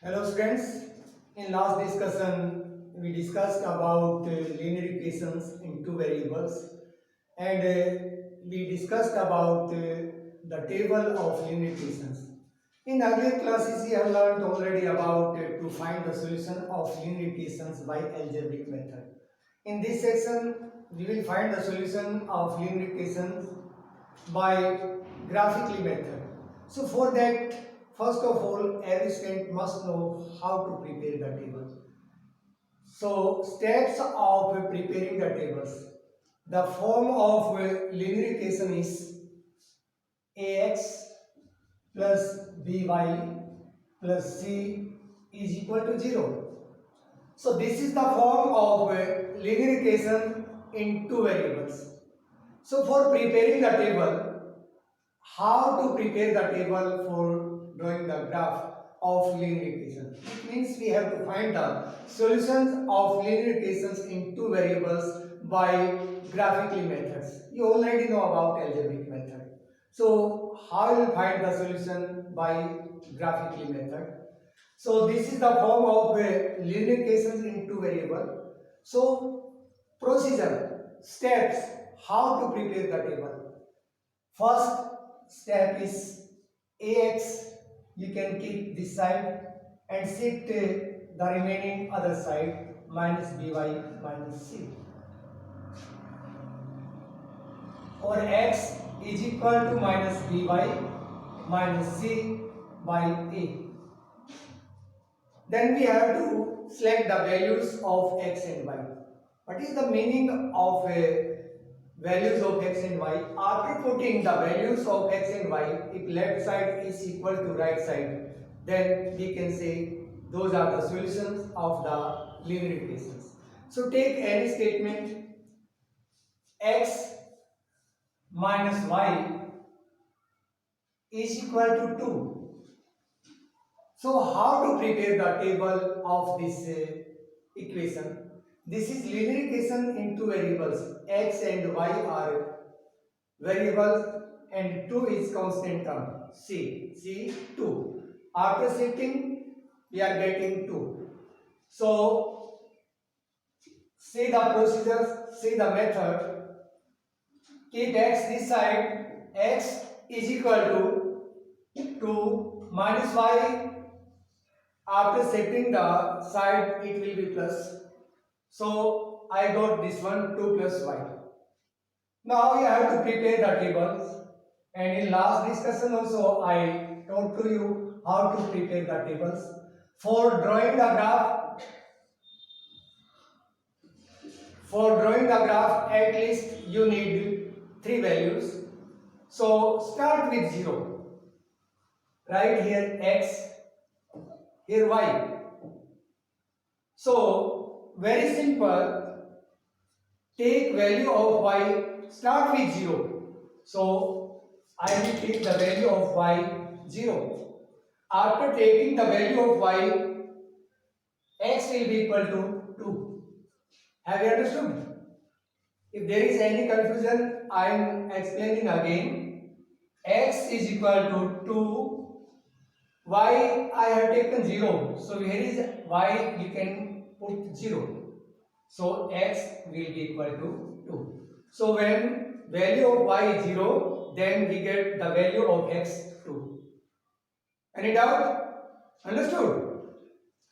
Hello students, in last discussion we discussed about linear equations in two variables and we discussed about the table of linear equations. In earlier classes we have learned already about to find the solution of linear equations by algebraic method. In this section we will find the solution of linear equations by graphically method. So for that, first of all, every student must know how to prepare the table. So steps of preparing the tables. The form of linear equation is ax plus by plus c is equal to 0. So this is the form of linear equation in two variables. So for preparing the table, how to prepare the table for drawing the graph of linear equation. It means we have to find the solutions of linear equations in two variables by graphically methods. You already know about algebraic method. So how you will find the solution by graphically method? So this is the form of linear equations in two variable. So procedure, steps, how to prepare the table. First step is ax, you can keep this side and shift the remaining other side minus by minus c, or x is equal to minus by minus c by a. Then we have to select the values of x and y. What is the meaning of values of x and y? After putting the values of x and y, if left side is equal to right side, then we can say those are the solutions of the linear equations. So take any statement, x minus y is equal to 2. So how to prepare the table of this equation? This is linear equation in two variables, x and y are variables and 2 is constant term, c 2. After shifting we are getting 2. So see the procedure, see the method. Keep x this side, x is equal to 2 minus y. After shifting the side it will be plus. So I got this one 2 plus y. Now you have to prepare the tables, and in last discussion also I taught to you how to prepare the tables. For drawing the graph, at least you need 3 values. So start with 0. Write here x, here y. So very simple. Take value of y, start with 0. So I will take the value of y 0. After taking the value of y, x will be equal to 2. Have you understood? If there is any confusion, I am explaining again. X is equal to 2. Y I have taken 0. So here is y, you can put 0. So x will be equal to 2. So when value of y is 0, then we get the value of x 2. Any doubt? Understood?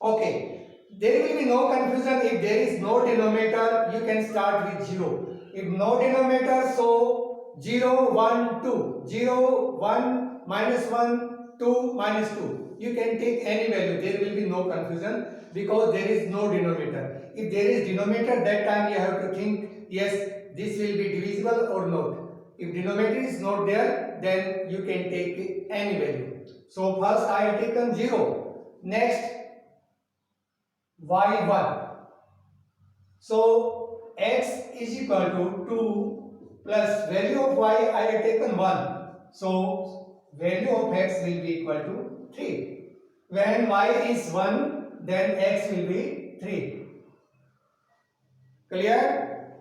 Okay. There will be no confusion. If there is no denominator, you can start with 0. If no denominator, so 0, 1, 2. 0, 1, minus 1, 2, minus 2. You can take any value. There will be no confusion because there is no denominator. If there is denominator, that time you have to think, yes, this will be divisible or not. If denominator is not there, then you can take any value. So first I have taken 0. Next y1. So x is equal to 2 plus value of y I have taken 1. So value of x will be equal to 3. When y is 1, then x will be 3. Clear?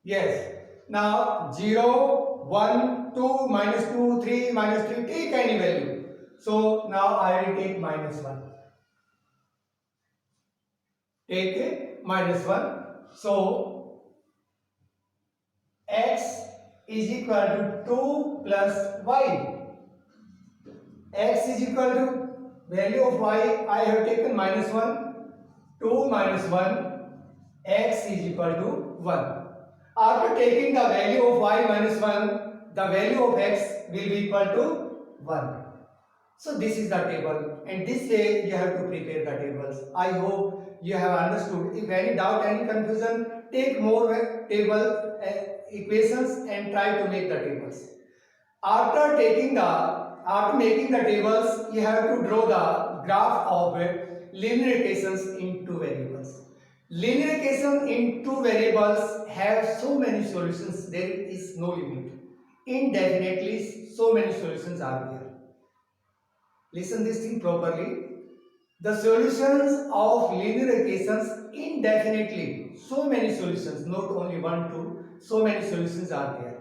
Yes. Now 0, 1, 2, minus 2, 3, minus 3, take any value. So now I will take minus 1. take -1. So x is equal to 2 plus y. X is equal to value of y, I have taken -1. 2 minus 1, x is equal to 1. After taking the value of y minus 1, the value of x will be equal to 1. So this is the table, and this way you have to prepare the tables. I hope you have understood. If any doubt, any confusion, take more table equations and try to make the tables. After making the tables, you have to draw the graph of linear equations in two variables. Linear equation in two variables have so many solutions, there is no limit. Indefinitely, so many solutions are there. Listen this thing properly. The solutions of linear equations indefinitely, so many solutions, not only one, two, so many solutions are there.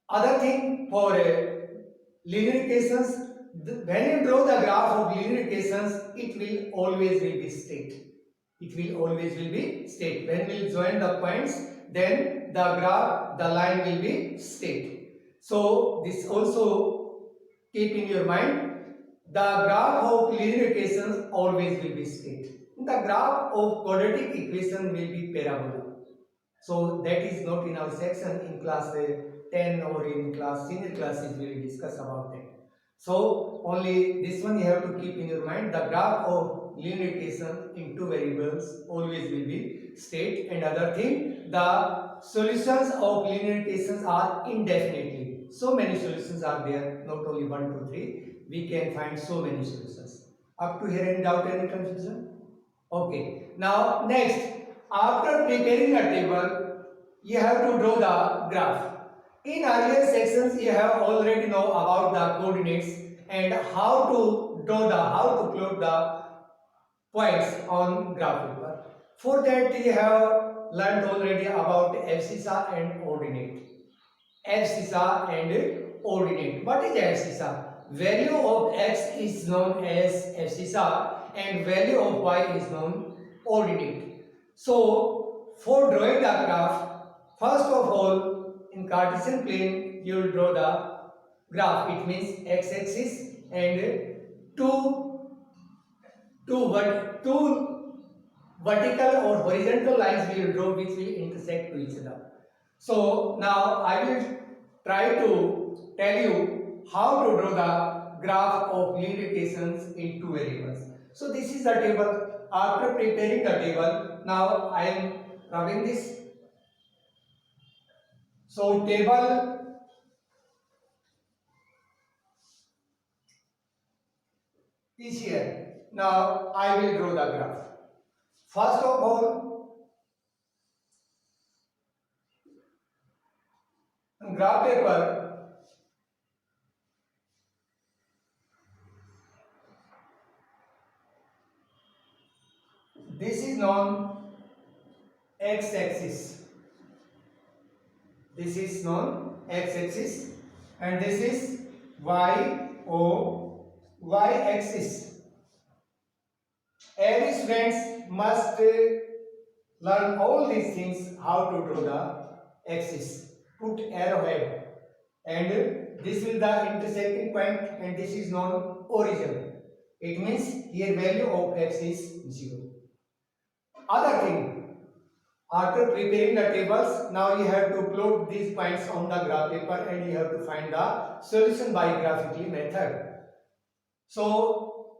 Other thing for linear equations, when you draw the graph of linear equations, it will always will be straight. It will always will be straight. When we will join the points, then the graph, the line will be straight. So this also keep in your mind. The graph of linear equations always will be straight. The graph of quadratic equation will be parabola. So that is not in our section. In class 10 or in class senior classes we will discuss about that. So only this one you have to keep in your mind. The graph of linear equation in two variables always will be straight. And other thing, the solutions of linear equations are indefinitely. So many solutions are there, not only 1, 2, 3. We can find so many solutions. Up to here, any doubt, any confusion? Okay. Now next, after preparing a table, you have to draw the graph. In earlier sections, you have already know about the coordinates and how to plot the points on graph paper. For that, you have learned already about abscissa and ordinate. Abscissa and ordinate. What is abscissa? Value of x is known as abscissa and value of y is known ordinate. So for drawing the graph, first of all, in Cartesian plane you will draw the graph. It means x-axis and two vertical or horizontal lines we will draw which will intersect to each other. So now I will try to tell you how to draw the graph of linear equations in two variables. So this is the table. After preparing the table, now I am drawing this. So table is here. Now I will draw the graph. First of all, on graph paper, this is known x-axis. This is known x-axis and this is y-axis. Every students must learn all these things, how to draw the axis. Put arrowhead and this is the intersecting point and this is known origin. It means here value of x is 0. Other thing, after preparing the tables, now you have to plot these points on the graph paper and you have to find the solution by graphically method. So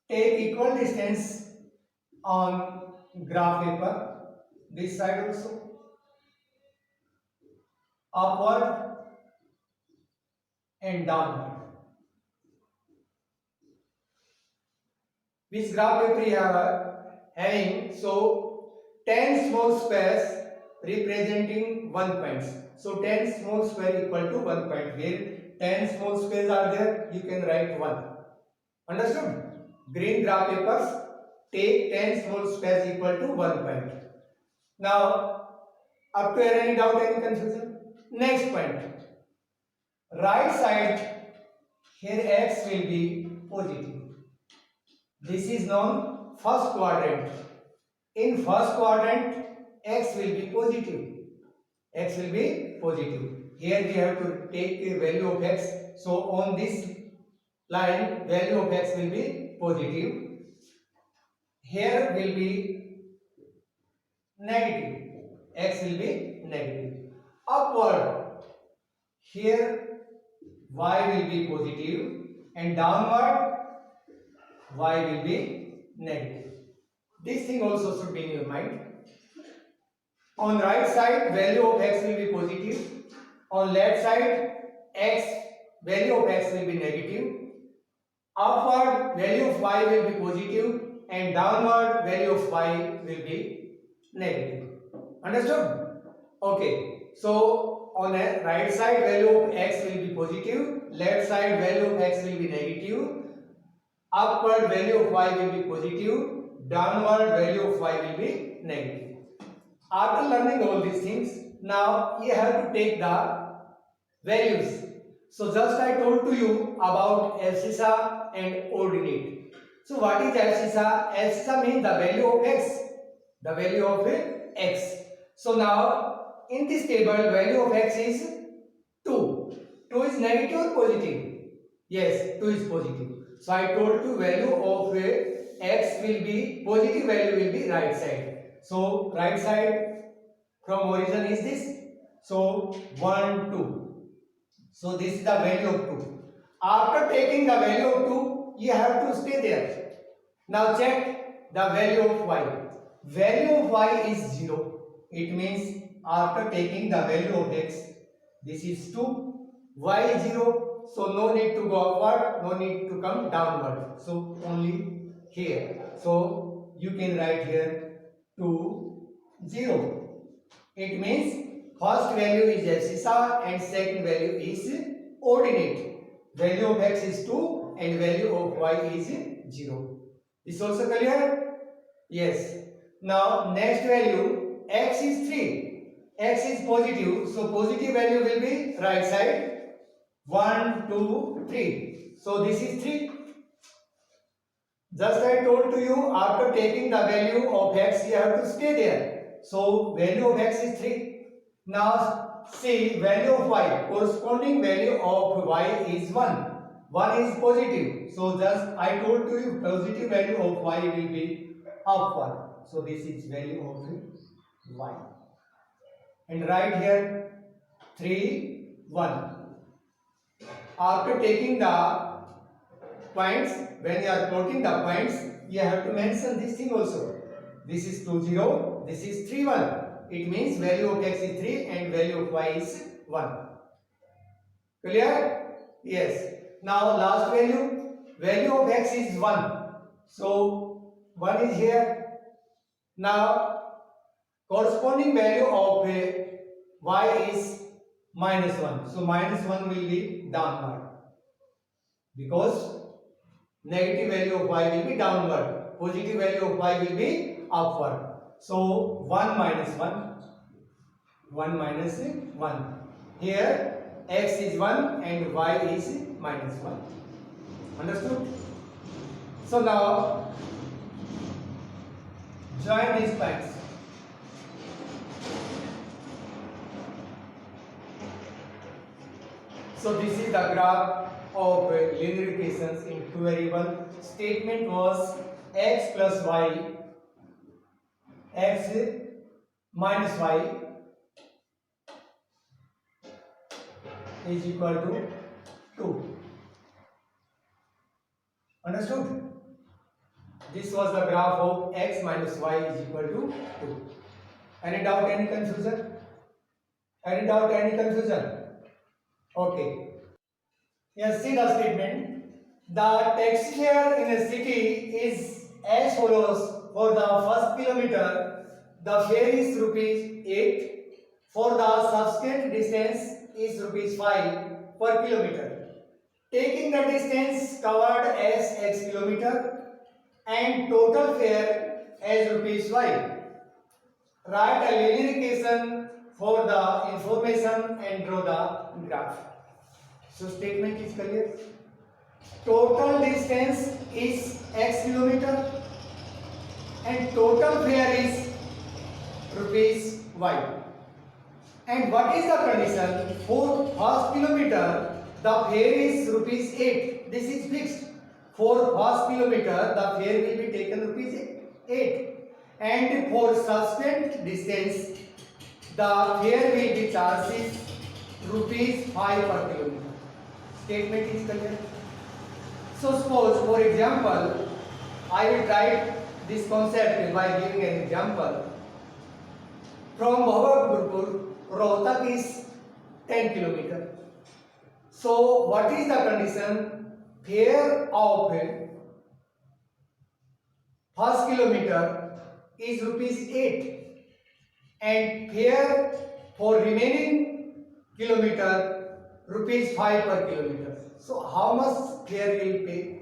take equal distance on graph paper, this side also, upward and downward. Which graph paper you have having? So 10 small squares representing 1 point. So 10 small square equal to 1 point. Where 10 small squares are there, you can write 1. Understood? Green graph papers, take 10 small squares equal to 1 point. Now, up to here, any doubt, any confusion? Next point. Right side, here x will be positive. This is known first quadrant. in first quadrant x will be positive. X will be positive. Here we have to take the value of x. So on this line value of x will be positive. Here will be negative. X will be negative. Upward, here y will be positive and downward y will be negative. This thing also should be in your mind. On right side value of x will be positive. On left side x value of x will be negative. Upward value of y will be positive and downward value of y will be negative. Understood? Okay. So on the right side value of x will be positive, left side value of x will be negative, upward value of y will be positive, downward value of y will be negative. After learning all these things, now you have to take the values. So just I told to you about abscissa and ordinate. So what is abscissa? Abscissa means the value of x. The value of x. So now in this table value of x is 2. 2 is negative or positive? Yes, 2 is positive. So I told you value of x will be positive, value will be right side. So right side from origin is this. So 1, 2. So this is the value of 2. After taking the value of 2, you have to stay there. Now check the value of y. Value of y is 0. It means after taking the value of x, this is 2, y is 0. So no need to go upward, no need to come downward. So only here. So you can write here 2, 0. It means first value is abscissa and second value is ordinate. Value of x is 2 and value of y is 0. Is also clear? Yes. Now next value x is 3. X is positive. So positive value will be right side. 1, 2, 3. So this is 3. Just I told to you after taking the value of x you have to stay there. So value of x is 3. Now see value of y. Corresponding value of y is 1. 1 is positive. So just I told to you positive value of y will be upward. So this is value of y. And write here 3, 1. After taking the points, when you are plotting the points, you have to mention this thing also. This is 2, 0. This is 3, 1. It means value of x is 3 and value of y is 1. Clear? Yes. Now last value. Value of x is 1. So 1 is here. Now corresponding value of y is -1. So -1 will be downward. Because negative value of y will be downward. Positive value of y will be upward. So 1 minus 1. 1 minus 1. Here x is 1 and y is -1. Understood? So now join these points. So this is the graph of linear equations in two variable. Statement was x plus y, x minus y is equal to 2. Understood? This was the graph of x minus y is equal to 2. Any doubt, any confusion? Any doubt, any confusion? Okay. Yes, see the statement. The taxi fare in a city is as follows. For the first kilometer, the fare is ₹8. For the subsequent distance is ₹5 per kilometer. Taking the distance covered as x kilometer and total fare as ₹5. Write a linear equation for the information and draw the graph. So statement is clear. Total distance is x kilometer and total fare is rupees y. And what is the condition? For first kilometer, the fare is rupees 8. This is fixed. For first kilometer, the fare will be taken rupees 8. And for subsequent distance, the fare will be charged is rupees 5 per kilometer. Statement is clear. So suppose, for example, I will write this concept by giving an example. From Bhavatpur, Rohtak is 10 kilometer. So what is the condition? Fare of first kilometer is rupees 8 and fare for remaining kilometer rupees 5 per kilometer. So how much fare will pay?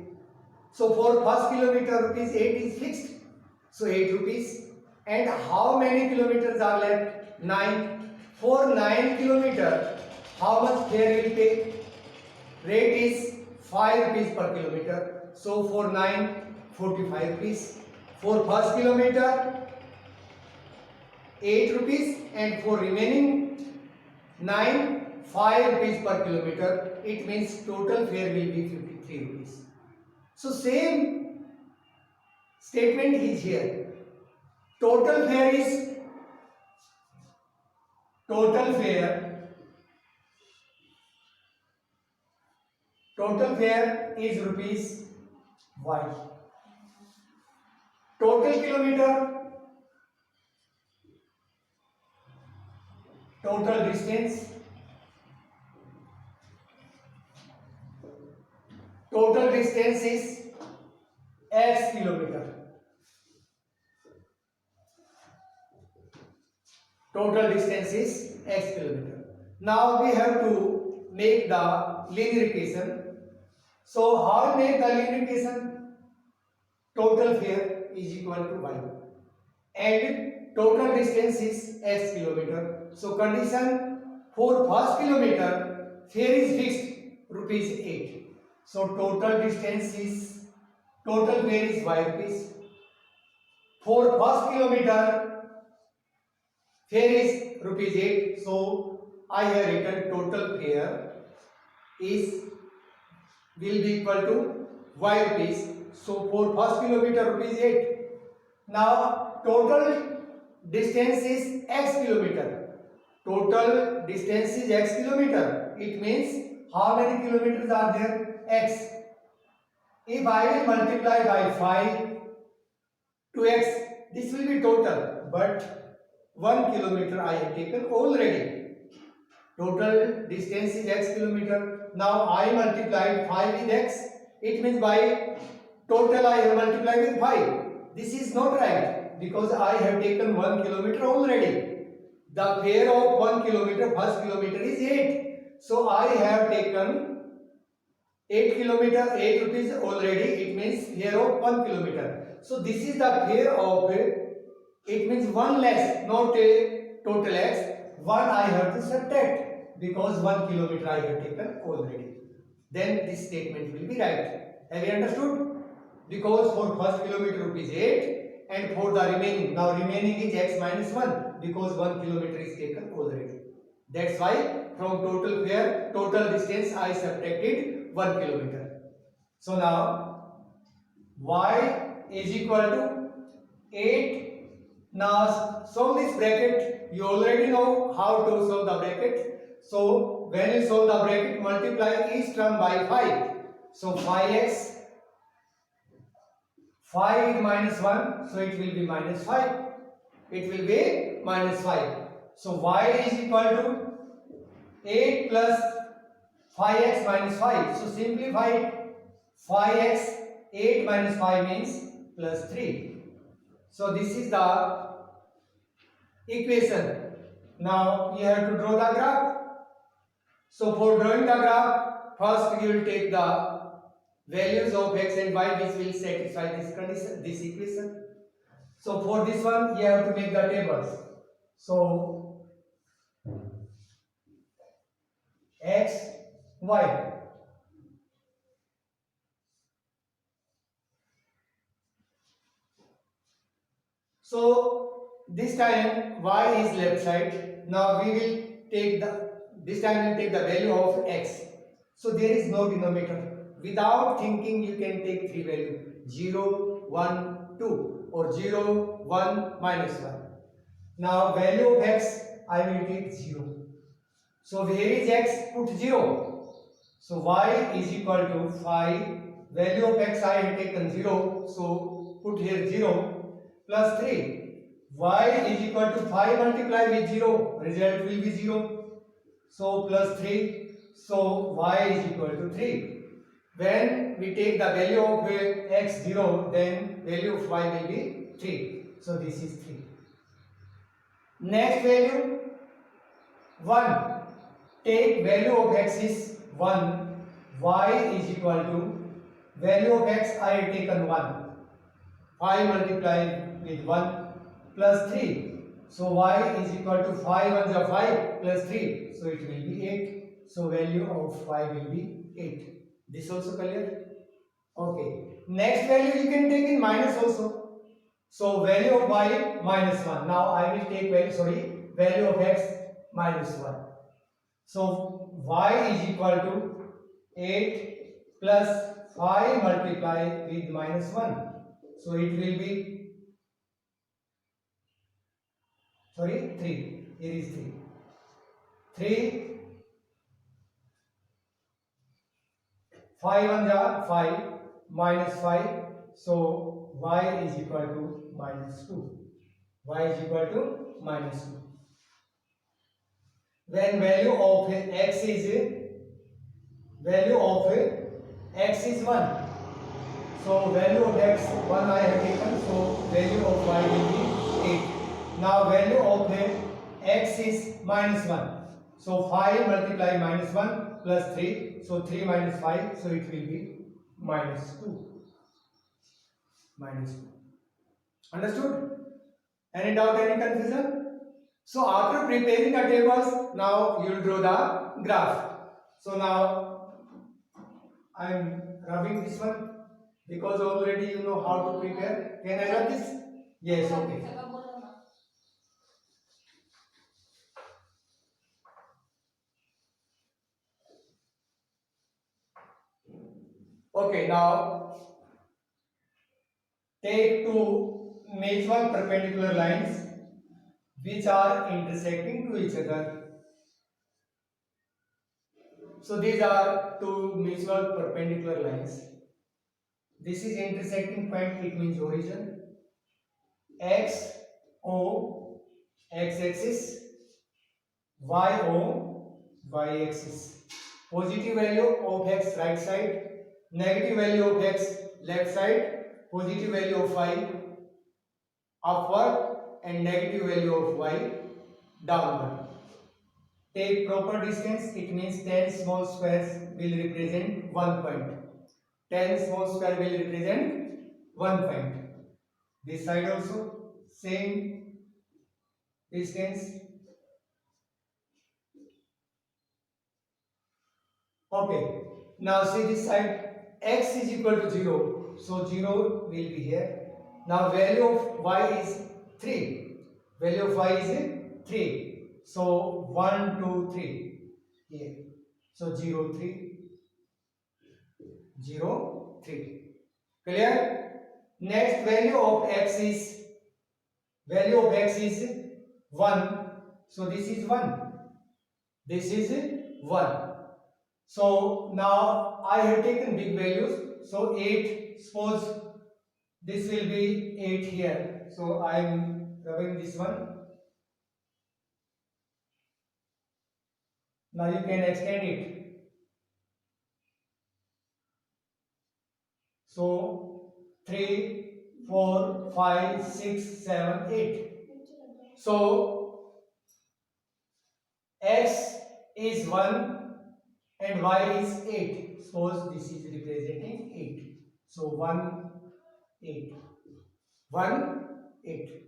So for first kilometer rupees 8 is fixed. So 8 rupees. And how many kilometers are left? 9. For 9 kilometer, how much fare will pay? Rate is 5 rupees per kilometer. So for 9, 45 rupees. For first kilometer, 8 rupees, and for remaining 9, 5 rupees per kilometer. It means total fare will be 53 rupees. So same statement is here. Total fare is rupees y. Total kilometer, total distance, is x kilometer. Total distance is x kilometer. Now we have to make the linear equation. So how we make the linear equation? Total fare is equal to y and total distance is x kilometer. So condition for first kilometer, fare is fixed rupees 8. So total fare is y rupees. For first kilometer, fare is rupees 8. So I have written total fare will be equal to y rupees. So for first kilometer rupees 8. Now total distance is x kilometer. Total distance is x kilometer. It means how many kilometers are there? X. If I will multiply by 5 to x, this will be total. But 1 kilometer I have taken already. Total distance is x kilometer. Now I multiplied 5 with x. It means by total I have multiplied with 5. This is not right because I have taken 1 kilometer already. The fare of 1 kilometer, first kilometer is 8. So I have taken 8 rupees already. It means fare of 1 kilometer. So this is the fare of, it means 1 less, not a total x. 1 I have to subtract because 1 kilometer I have taken already. Then this statement will be right. Have you understood? Because for first kilometer rupees 8 and for the remaining, now remaining is x minus 1 because 1 kilometer is taken already. That's why from total fare, total distance I subtracted 1 kilometer. So now y is equal to 8. Now solve this bracket. You already know how to solve the bracket. So when you solve the bracket, multiply each term by 5. So 5x, 5 is minus 1, so it will be minus 5. It will be minus 5. So y is equal to 8 plus 5x minus 5. So simplify it. 5x, 8 minus 5 means plus 3. So this is the equation. Now you have to draw the graph. So for drawing the graph, first you will take the values of x and y which will satisfy this condition, this equation. So for this one you have to make the tables. So x, y. So this time y is left side. Now we will take the, this time we'll take the value of x. So there is no denominator. Without thinking you can take three value, 0, 1, 2 or 0, 1, minus 1. Now value of x I will take 0. So where is x? Put 0. So y is equal to 5. Value of x I have taken 0. So put here 0 plus 3. Y is equal to 5 multiply with 0. Result will be 0. So plus 3. So y is equal to 3. When we take the value of x 0, then value of y will be 3. So this is 3. Next value 1. Take value of x is 1. Y is equal to value of x I have taken 1. 5 multiplied with 1 plus 3. So y is equal to 5 1 is 5 plus 3. So it will be 8. So value of y will be 8. This also clear? Okay. Next value you can take in minus also. So value of y minus 1. Now I will take value of x minus 1. So y is equal to 8 plus 5 multiply with minus 1. So it will be 3. Here is 3. 3 5 1 are 5 minus 5. So y is equal to minus 2. Y is equal to minus 2. When value of x is 1. So value of x 1 I have taken. So value of y will be 8. Now value of x is minus 1. So 5 multiply minus 1 plus 3. So 3 minus 5. So it will be minus 2. Minus 2. Understood? Any doubt, any confusion? So after preparing the tables, now you will draw the graph. So now I am rubbing this one because already you know how to prepare. Can I rub this? Yes, okay. Okay, now take two mutual perpendicular lines which are intersecting to each other. So these are two mutual perpendicular lines. This is intersecting point, it means origin. X O x axis, Y O y axis. Positive value of x right side, negative value of x left side, positive value of y upward and negative value of y downward. Take proper distance, it means 10 small squares will represent 1 point. 10 small square will represent 1 point. This side also same distance. Okay, now see this side, x is equal to 0, so 0 will be here. Now value of y is 3, value of y is 3, so 1 2 3 here, so 0 3 0 3. Clear? Next value of x is 1, so this is 1, this is 1. So now I have taken big values. So 8, suppose this will be 8 here. So I am rubbing this one. Now you can extend it. So 3, 4, 5, 6, 7, 8. So x is 1 and y is 8. Suppose this is representing 8. So 1, 8. 1, 8.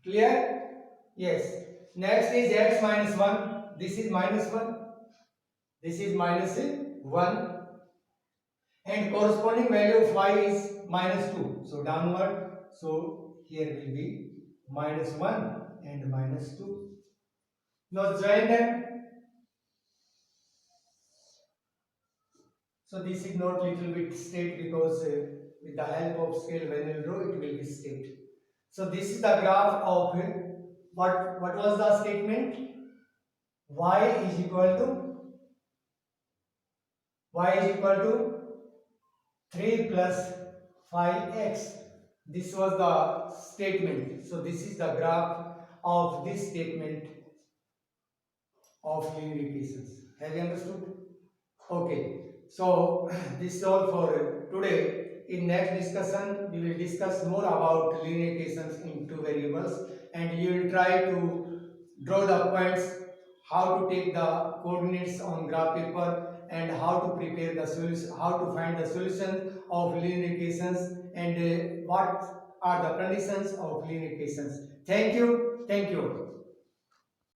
Clear? Yes. Next is x minus 1. This is minus 1. This is minus 1. And corresponding value of y is minus 2. So downward. So here will be -1 and -2. Now join them. So this is not little bit straight because with the help of scale when you draw it will be straight. So this is the graph of what was the statement? Y is equal to 3 plus 5x. This was the statement. So this is the graph of this statement of linear equations. Have you understood? Okay. So this is all for today. In next discussion, we will discuss more about linear equations in two variables, and you will try to draw the points, how to take the coordinates on graph paper, and how to prepare the solution, how to find the solution of linear equations, and what are the conditions of linear equations. Thank you. Thank you.